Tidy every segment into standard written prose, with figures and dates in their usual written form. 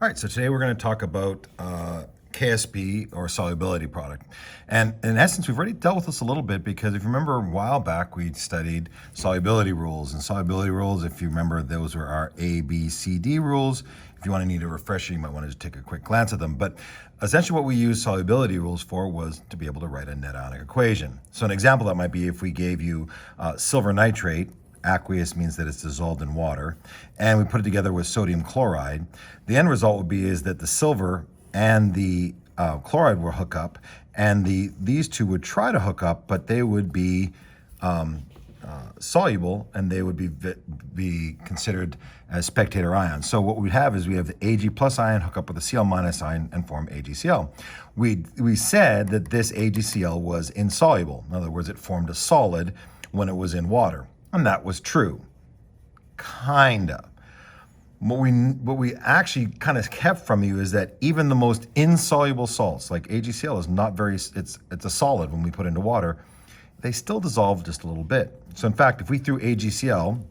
All right, so today we're going to talk about KSP or solubility product. And in essence, we've already dealt with this a little bit because if you remember a while back, we studied solubility rules. And solubility rules, if you remember, those were our A, B, C, D rules. If you want to need a refresher, you might want to just take a quick glance at them. But essentially what we used solubility rules for was to be able to write a net ionic equation. So an example that might be if we gave you silver nitrate. Aqueous means that it's dissolved in water, and we put it together with sodium chloride. The end result would be is that the silver and the chloride will hook up, and these two would try to hook up, but they would be soluble, and they would be considered as spectator ions. So what we have is we have the Ag plus ion hook up with the Cl minus ion and form AgCl. We said that this AgCl was insoluble. In other words, it formed a solid when it was in water. And that was true, kinda. What we actually kind of kept from you is that even the most insoluble salts, like AgCl is not very, it's a solid when we put into water, they still dissolve just a little bit. So in fact, if we threw AgCl,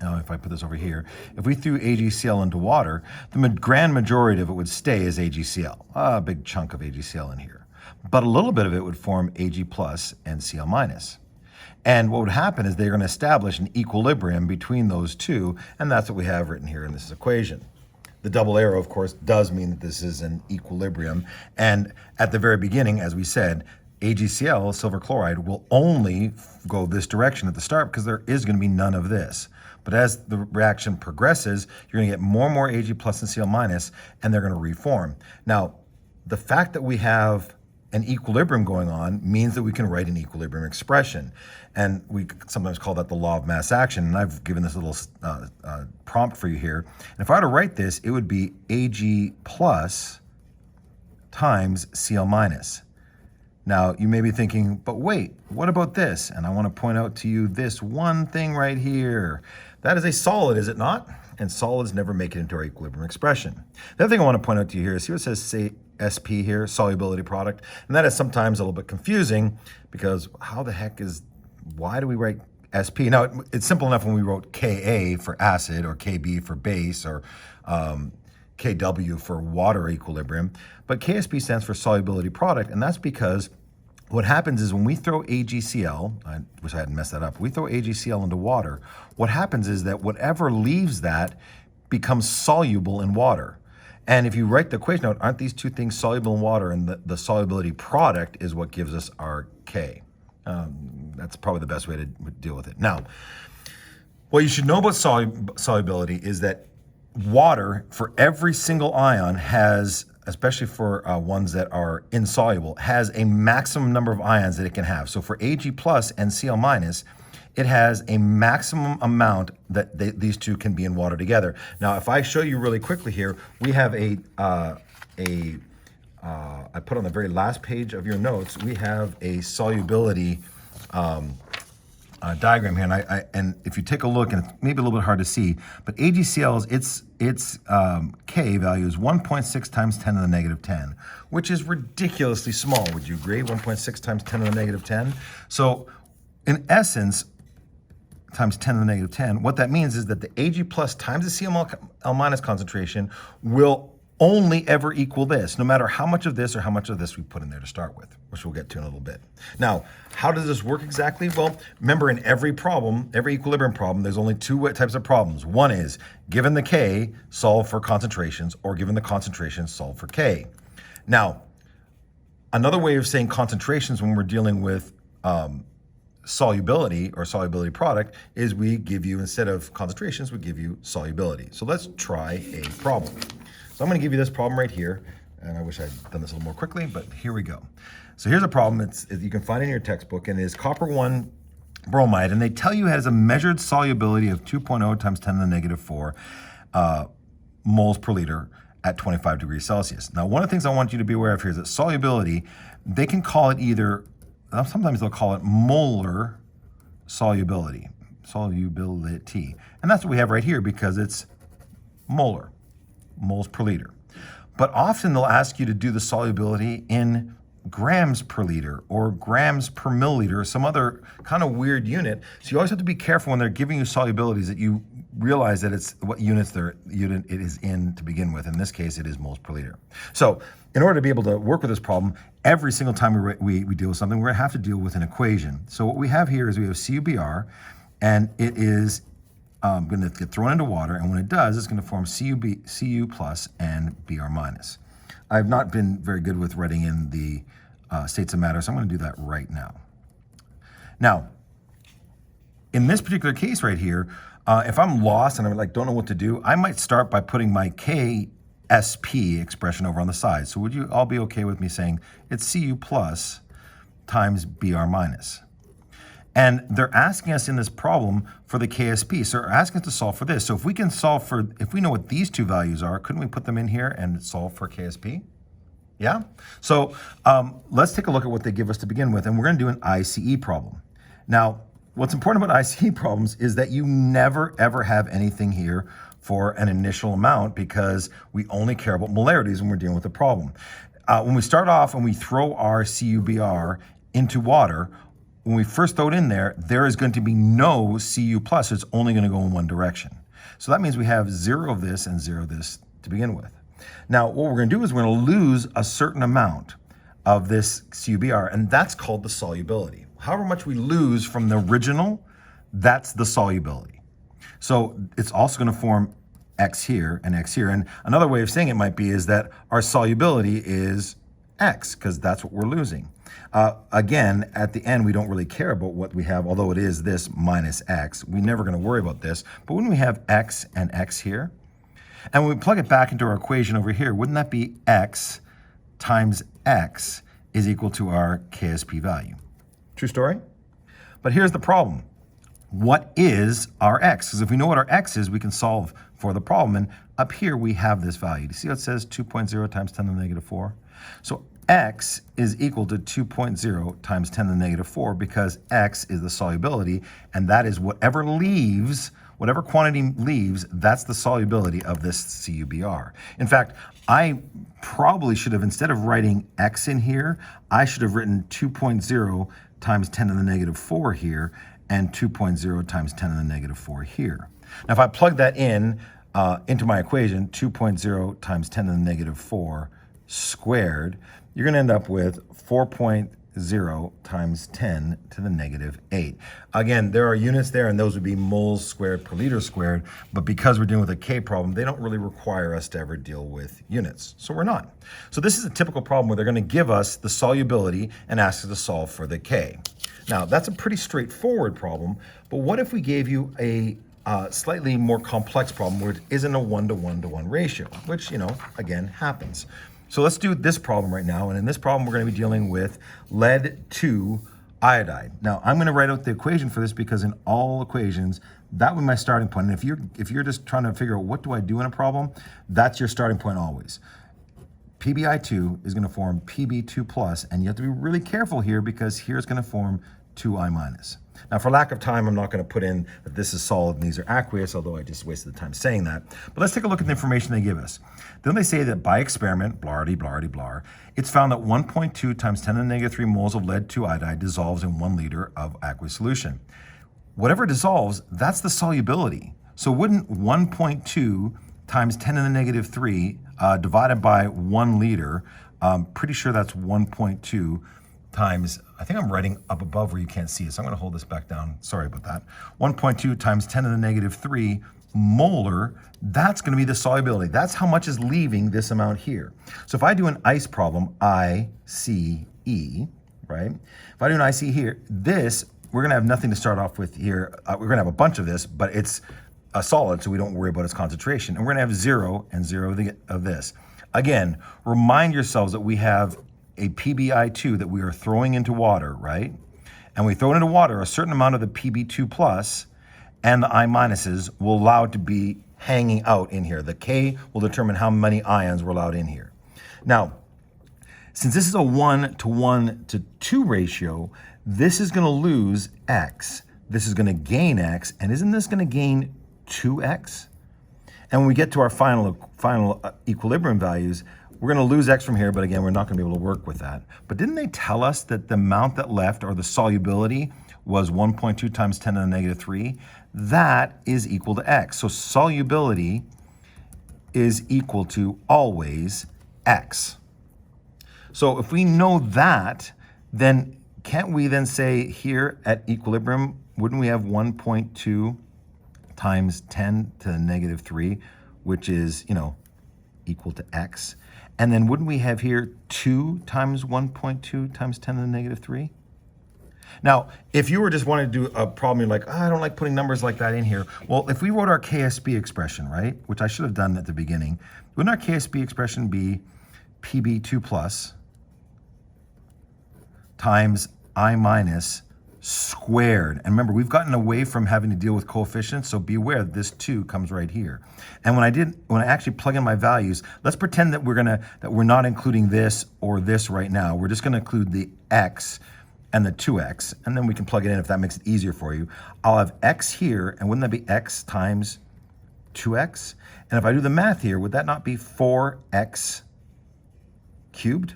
if I put this over here, if we threw AgCl into water, the grand majority of it would stay as AgCl, a big chunk of AgCl in here. But a little bit of it would form Ag plus and Cl minus. And what would happen is they're going to establish an equilibrium between those two, and that's what we have written here in this equation. The double arrow, of course, does mean that this is an equilibrium. And at the very beginning, as we said, AgCl, silver chloride, will only go this direction at the start because there is going to be none of this. But as the reaction progresses, you're going to get more and more Ag plus and Cl minus, and they're going to reform. Now, the fact that we have an equilibrium going on means that we can write an equilibrium expression. And we sometimes call that the law of mass action. And I've given this little prompt for you here. And if I were to write this, it would be Ag plus times Cl minus. Now, you may be thinking, but wait, what about this? And I want to point out to you this one thing right here. That is a solid, is it not? And solids never make it into our equilibrium expression. The other thing I want to point out to you here is here it says, say, SP here, solubility product. And that is sometimes a little bit confusing because why do we write SP? Now, it's simple enough when we wrote Ka for acid or Kb for base or Kw for water equilibrium. But KSP stands for solubility product, and that's because what happens is when we throw AgCl, I wish I hadn't messed that up, we throw AgCl into water, what happens is that whatever leaves that becomes soluble in water. And if you write the equation out, aren't these two things soluble in water? And the solubility product is what gives us our K. That's probably the best way to deal with it. Now, what you should know about solubility is that water, for every single ion, has, especially for ones that are insoluble, has a maximum number of ions that it can have. So for Ag plus and Cl minus, it has a maximum amount that these two can be in water together. Now, if I show you really quickly here, we have I put on the very last page of your notes, we have a solubility diagram here. And if you take a look, and it's maybe a little bit hard to see, but AgCl's, its K value is 1.6 times 10 to the negative 10, which is ridiculously small. Would you agree? 1.6 times 10 to the negative 10. So in essence, times 10 to the negative 10, what that means is that the Ag plus times the Cl minus concentration will only ever equal this, no matter how much of this or how much of this we put in there to start with, which we'll get to in a little bit. Now, how does this work exactly? Well, remember in every problem, every equilibrium problem, there's only two types of problems. One is, given the K, solve for concentrations, or given the concentrations, solve for K. Now, another way of saying concentrations when we're dealing with solubility or solubility product is we give you, instead of concentrations, we give you solubility. So let's try a problem. So I'm going to give you this problem right here, and I wish I'd done this a little more quickly, but here we go. So here's a problem you can find in your textbook, and it is copper 1 bromide, and they tell you it has a measured solubility of 2.0 times 10 to the negative 4 moles per liter at 25 degrees Celsius. Now, one of the things I want you to be aware of here is that solubility, they can call it either, sometimes they'll call it molar solubility, and that's what we have right here because it's molar. Moles per liter. But often they'll ask you to do the solubility in grams per liter or grams per milliliter or some other kind of weird unit. So you always have to be careful when they're giving you solubilities that you realize that it's what unit it is in to begin with. In this case, it is moles per liter. So in order to be able to work with this problem, every single time we deal with something, we're going to have to deal with an equation. So what we have here is we have CuBr, and it is going to get thrown into water, and when it does, it's going to form Cu plus and Br minus. I've not been very good with writing in the states of matter, so I'm going to do that right now. Now, in this particular case right here, if I'm lost and I don't know what to do, I might start by putting my KSP expression over on the side. So would you all be okay with me saying it's Cu plus times Br minus? And they're asking us in this problem for the KSP. So they're asking us to solve for this. So if we can solve for, if we know what these two values are, couldn't we put them in here and solve for KSP? Yeah? So let's take a look at what they give us to begin with. And we're going to do an ICE problem. Now, what's important about ICE problems is that you never, ever have anything here for an initial amount because we only care about molarities when we're dealing with a problem. When we start off and we throw our CuBr into water, when we first throw it in there, there is going to be no Cu plus. So it's only going to go in one direction. So that means we have 0 of this and 0 of this to begin with. Now, what we're going to do is we're going to lose a certain amount of this CuBr, and that's called the solubility. However much we lose from the original, that's the solubility. So it's also going to form X here and X here. And another way of saying it might be is that our solubility is X, because that's what we're losing. Again, at the end, we don't really care about what we have, although it is this minus X. We're never going to worry about this. But when we have X and X here, and when we plug it back into our equation over here, wouldn't that be X times X is equal to our KSP value? True story? But here's the problem. What is our X? Because if we know what our X is, we can solve for the problem. And up here, we have this value. Do you see how it says 2.0 times 10 to the negative 4? So X is equal to 2.0 times 10 to the negative 4 because X is the solubility, and that is whatever leaves, whatever quantity leaves, that's the solubility of this CuBr. In fact, I probably should have, instead of writing X in here, I should have written 2.0 times 10 to the negative 4 here, and 2.0 times 10 to the negative 4 here. Now, if I plug that in into my equation, 2.0 times 10 to the negative 4 squared, you're going to end up with 4.0 times 10 to the negative 8. Again, there are units there, and those would be moles squared per liter squared, but because we're dealing with a K problem, they don't really require us to ever deal with units, so we're not. So this is a typical problem where they're going to give us the solubility and ask us to solve for the K. Now, that's a pretty straightforward problem, but what if we gave you a slightly more complex problem where it isn't a 1-to-1-to-1 ratio, which, again, happens. So let's do this problem right now, and in this problem, we're going to be dealing with lead 2 iodide. Now, I'm going to write out the equation for this because in all equations, that would be my starting point. And if you're just trying to figure out what do I do in a problem, that's your starting point always. PbI2 is going to form Pb2 plus, and you have to be really careful here because here it's going to form 2I minus. Now, for lack of time, I'm not going to put in that this is solid and these are aqueous, although I just wasted the time saying that. But let's take a look at the information they give us. Then they say that by experiment, blardy, blardy, blar, it's found that 1.2 times 10 to the negative 3 moles of lead 2 iodide dissolves in 1 liter of aqueous solution. Whatever dissolves, that's the solubility. So wouldn't 1.2 times 10 to the negative 3 divided by 1 liter, pretty sure that's 1.2 times, I think I'm writing up above where you can't see it, so I'm going to hold this back down. Sorry about that. 1.2 times 10 to the negative 3 molar, that's going to be the solubility. That's how much is leaving this amount here. So if I do an ICE problem, ICE, right? If I do an ICE here, this, we're going to have nothing to start off with here. We're going to have a bunch of this, but it's a solid, so we don't worry about its concentration. And we're going to have 0 and 0 of this. Again, remind yourselves that we have a PbI2 that we are throwing into water, right? And we throw it into water, a certain amount of the Pb2 plus and the I minuses will allow it to be hanging out in here. The K will determine how many ions we're allowed in here. Now, since this is a 1-to-1-to-2 ratio, this is going to lose X. This is going to gain X, and isn't this going to gain 2X? And when we get to our final equilibrium values, we're going to lose X from here, but again, we're not going to be able to work with that. But didn't they tell us that the amount that left, or the solubility, was 1.2 times 10 to the negative 3. That is equal to x. So solubility is equal to always x. So if we know that, then can't we then say here at equilibrium, wouldn't we have 1.2 times 10 to the negative 3, which is, equal to x? And then wouldn't we have here 2 times 1.2 times 10 to the negative 3? Now, if you were just wanting to do a problem, you're like, oh, I don't like putting numbers like that in here. Well, if we wrote our KSB expression, right, which I should have done at the beginning, wouldn't our KSB expression be PB2 plus times I minus squared? And remember, we've gotten away from having to deal with coefficients, so be aware that this 2 comes right here. And when I actually plug in my values, let's pretend that we're not including this or this right now. We're just gonna include the x and the 2x, and then we can plug it in if that makes it easier for you. I'll have x here, and wouldn't that be x times 2x? And if I do the math here, would that not be 4x cubed?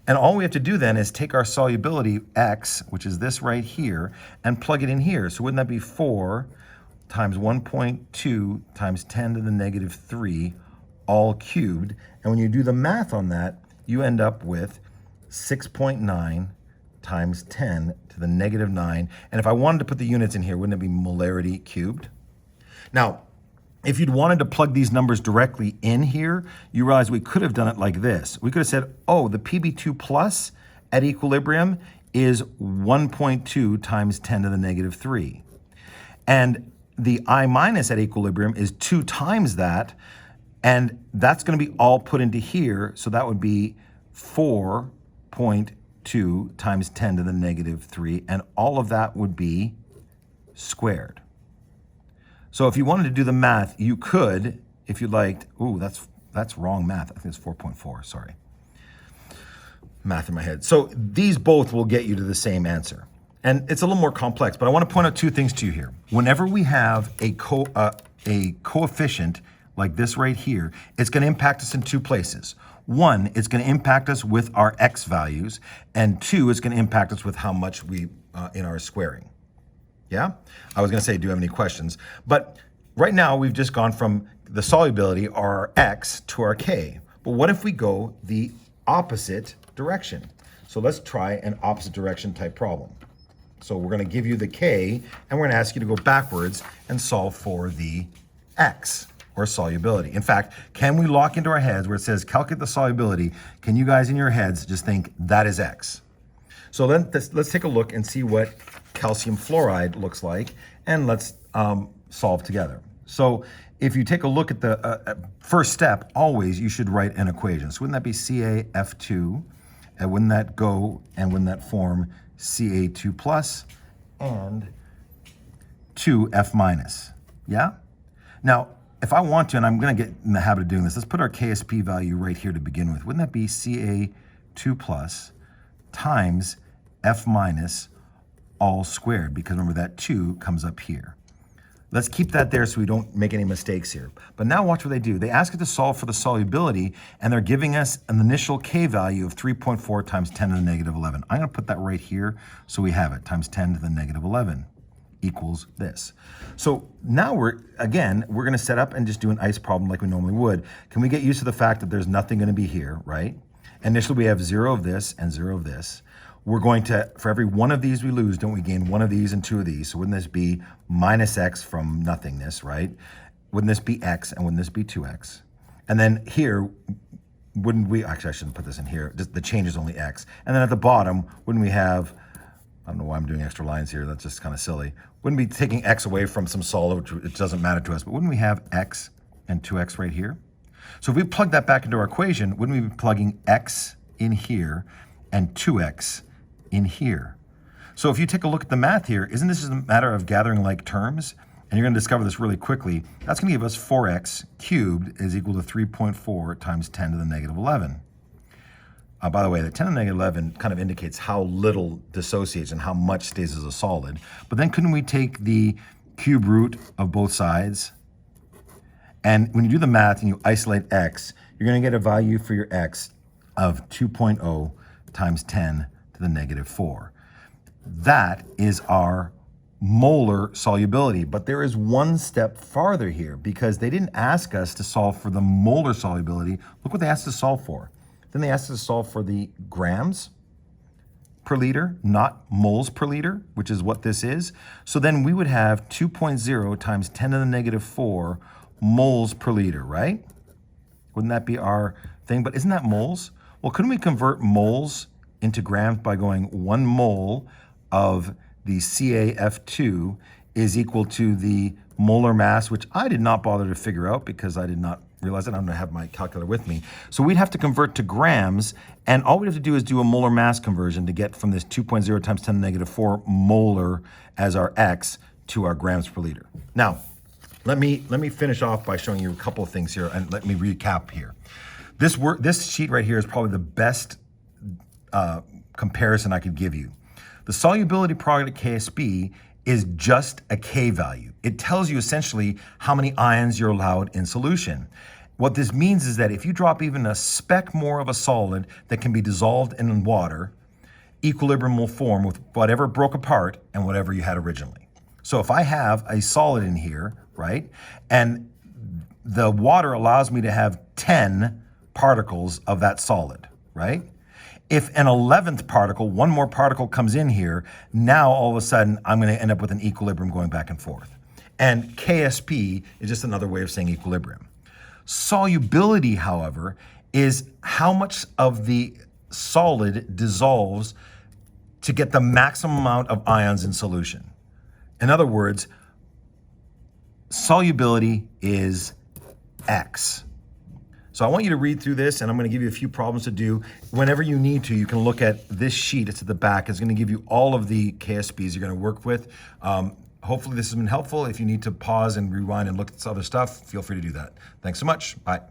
And all we have to do then is take our solubility x, which is this right here, and plug it in here. So wouldn't that be 4 times 1.2 times 10 to the negative 3, all cubed? And when you do the math on that, you end up with 6.9 times 10 to the negative 9. And if I wanted to put the units in here, wouldn't it be molarity cubed? Now, if you'd wanted to plug these numbers directly in here, you realize we could have done it like this. We could have said, oh, the PB2 plus at equilibrium is 1.2 times 10 to the negative 3. And the I minus at equilibrium is 2 times that, and that's going to be all put into here, so that would be 4.2 times 10 to the negative 3, and all of that would be squared. So if you wanted to do the math, you could, if you liked. Ooh, that's wrong math. I think it's 4.4, sorry. Math in my head. So these both will get you to the same answer. And it's a little more complex, but I want to point out 2 things to you here. Whenever we have a coefficient like this right here, it's going to impact us in 2 places. 1, it's going to impact us with our x values, and 2, it's going to impact us with how much we in our squaring. Yeah? I was going to say, do you have any questions? But right now, we've just gone from the solubility, our x, to our k. But what if we go the opposite direction? So let's try an opposite direction type problem. So we're going to give you the k, and we're going to ask you to go backwards and solve for the x, or solubility. In fact, can we lock into our heads where it says calculate the solubility? Can you guys in your heads just think that is x? So then let's take a look and see what calcium fluoride looks like, and let's solve together. So if you take a look at the first step, always you should write an equation. So wouldn't that be CaF2, and wouldn't that go, and wouldn't that form Ca2 plus and 2F minus? Yeah? Now, if I want to, and I'm going to get in the habit of doing this, let's put our KSP value right here to begin with. Wouldn't that be Ca2 plus times F minus all squared? Because remember, that 2 comes up here. Let's keep that there so we don't make any mistakes here. But now watch what they do. They ask us to solve for the solubility, and they're giving us an initial K value of 3.4 times 10 to the negative 11. I'm going to put that right here so we have it, times 10 to the negative 11 equals this. So now we're going to set up and just do an ICE problem like we normally would. Can we get used to the fact that there's nothing going to be here, right? Initially, we have 0 of this and 0 of this. We're going to, for every one of these we lose, don't we gain 1 of these and 2 of these? So wouldn't this be minus x from nothingness, right? Wouldn't this be x, and wouldn't this be 2x? And then here, wouldn't we, actually I shouldn't put this in here, just the change is only x. And then at the bottom, wouldn't we have, I don't know why I'm doing extra lines here, that's just kind of silly. Wouldn't be taking x away from some solid, which it doesn't matter to us, but wouldn't we have x and 2x right here? So if we plug that back into our equation, wouldn't we be plugging x in here and 2x in here? So if you take a look at the math here, isn't this just a matter of gathering like terms? And you're going to discover this really quickly. That's going to give us 4x cubed is equal to 3.4 times 10 to the negative 11. By the way, the 10 to the negative 11 kind of indicates how little dissociates and how much stays as a solid. But then couldn't we take the cube root of both sides? And when you do the math and you isolate x, you're going to get a value for your x of 2.0 times 10 to the negative 4. That is our molar solubility. But there is one step farther here because they didn't ask us to solve for the molar solubility. Look what they asked us to solve for. Then they asked us to solve for the grams per liter, not moles per liter, which is what this is. So then we would have 2.0 times 10 to the negative 4 moles per liter, right? Wouldn't that be our thing? But isn't that moles? Well, couldn't we convert moles into grams by going 1 mole of the CaF2 is equal to the molar mass, which I did not bother to figure out because I did not realize it. I don't have my calculator with me. So we'd have to convert to grams, and all we'd have to do is do a molar mass conversion to get from this 2.0 times 10 to the negative 4 molar as our X to our grams per liter. Now, let me finish off by showing you a couple of things here, and let me recap here. This sheet right here is probably the best comparison I could give you. The solubility product at KSB is just a K value. It tells you essentially how many ions you're allowed in solution. What this means is that if you drop even a speck more of a solid that can be dissolved in water, equilibrium will form with whatever broke apart and whatever you had originally. So if I have a solid in here, right, and the water allows me to have 10 particles of that solid, right? If an 11th particle, one more particle comes in here, now all of a sudden I'm going to end up with an equilibrium going back and forth. And KSP is just another way of saying equilibrium. Solubility, however, is how much of the solid dissolves to get the maximum amount of ions in solution. In other words, solubility is X. So I want you to read through this, and I'm going to give you a few problems to do. Whenever you need to, you can look at this sheet. It's at the back. It's going to give you all of the KSPs you're going to work with. Hopefully this has been helpful. If you need to pause and rewind and look at this other stuff, feel free to do that. Thanks so much. Bye.